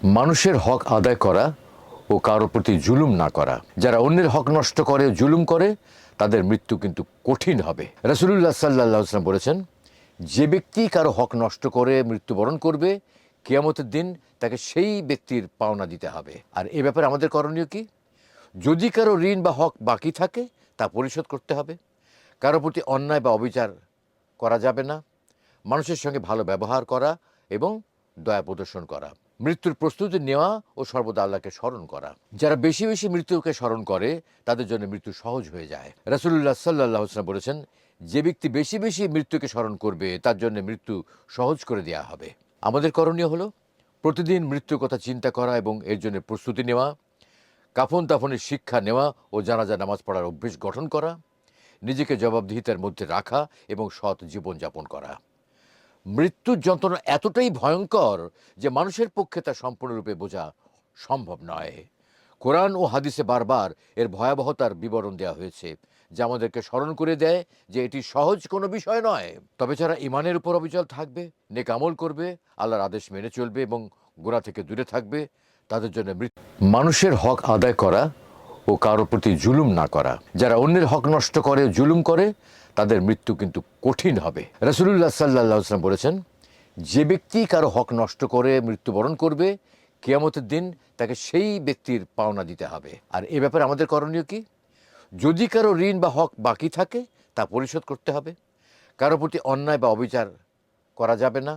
মানুষের হক আদায় করা ও কারো প্রতি জুলুম না করা। যারা অন্যের হক নষ্ট করে, জুলুম করে, তাদের মৃত্যু কিন্তু কঠিন হবে। রাসূলুল্লাহ সাল্লাল্লাহু আলাইহি ওয়াসাল্লাম বলেছেন, যে ব্যক্তি কারো হক নষ্ট করে মৃত্যুবরণ করবে, কিয়ামতের দিন তাকে সেই ব্যক্তির পাওনা দিতে হবে। আর এ ব্যাপারে আমাদের করণীয় কি? যদি কারো ঋণ বা হক বাকি থাকে, তা পরিশোধ করতে হবে। কারো প্রতি অন্যায় বা অবিচার করা যাবে না। মানুষের সঙ্গে ভালো ব্যবহার করা এবং দয়া প্রদর্শন করা। মৃত্যুর প্রস্তুতি নেওয়া ও সর্বদা আল্লাহকে স্মরণ করা। যারা বেশি বেশি মৃত্যুকে স্মরণ করে, তাদের জন্য মৃত্যু সহজ হয়ে যায়। রাসূলুল্লাহ সাল্লাল্লাহু আলাইহি ওয়াসাল্লাম বলেছেন, যে ব্যক্তি বেশি বেশি মৃত্যুকে স্মরণ করবে, তার জন্য মৃত্যু সহজ করে দেওয়া হবে। আমাদের করণীয় হলো প্রতিদিন মৃত্যুর কথা চিন্তা করা এবং এর জন্য প্রস্তুতি নেওয়া, কাফন দাফনের শিক্ষা নেওয়া ও জানাজা নামাজ পড়ার অভ্যেস গঠন করা, নিজেকে জবাবদিহিতার মধ্যে রাখা এবং সৎ জীবনযাপন করা। মৃত্যুর যন্ত্রণা এতটাই ভয়ঙ্কর যে মানুষের পক্ষে তা সম্পূর্ণরূপে বোঝা সম্ভব নয়। কোরআন ও হাদিসে বারবার এর ভয়াবহতার বিবরণ দেওয়া হয়েছে, যা আমাদেরকে স্মরণ করে দেয় যে এটি সহজ কোনো বিষয় নয়। তবে যারা ইমানের উপর অবিচল থাকবে, নেক আমল করবে, আল্লাহর আদেশ মেনে চলবে এবং গোনাহ থেকে দূরে থাকবে, তাদের জন্য মানুষের হক আদায় করা ও কারো প্রতি জুলুম না করা। যারা অন্যের হক নষ্ট করে, জুলুম করে, তাদের মৃত্যু কিন্তু কঠিন হবে। রাসূলুল্লাহ সাল্লাল্লাহু আলাইহি ওয়াসাল্লাম বলেছেন, যে ব্যক্তি কারো হক নষ্ট করে মৃত্যুবরণ করবে, কিয়ামতের দিন তাকে সেই ব্যক্তির পাওনা দিতে হবে। আর এ ব্যাপারে আমাদের করণীয় কি? যদি কারো ঋণ বা হক বাকি থাকে, তা পরিশোধ করতে হবে। কারো প্রতি অন্যায় বা অবিচার করা যাবে না।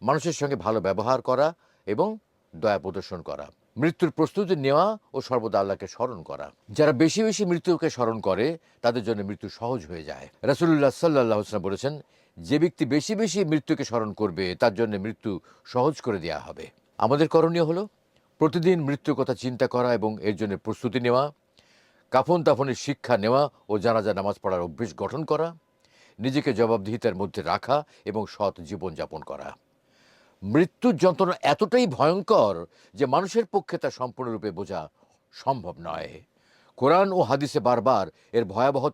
মানুষের সঙ্গে ভালো ব্যবহার করা এবং দয়া প্রদর্শন করা। মৃত্যুর প্রস্তুতি নেওয়া ও সর্বদা আল্লাহকে স্মরণ করা। যারা বেশি বেশি মৃত্যুকে স্মরণ করে, তাদের জন্য মৃত্যু সহজ হয়ে যায়। রাসূলুল্লাহ সাল্লাল্লাহু আলাইহি ওয়াসাল্লাম বলেছেন, যে ব্যক্তি বেশি বেশি মৃত্যুকে স্মরণ করবে, তার জন্য মৃত্যু সহজ করে দেওয়া হবে। আমাদের করণীয় হলো প্রতিদিন মৃত্যুর কথা চিন্তা করা এবং এর জন্য প্রস্তুতি নেওয়া, কাফন দাফনের শিক্ষা নেওয়া ও জানাজা নামাজ পড়ার অভ্যেস গঠন করা, নিজেকে জবাবদিহিতার মধ্যে রাখা এবং সৎ জীবনযাপন করা। মৃত্যুর যন্ত্রণা এতটাই ভয়ঙ্কর যে মানুষের পক্ষে তা সম্পূর্ণরূপে বোঝা সম্ভব নয়। কোরআন ও হাদিসে বারবার এর ভয়াবহতা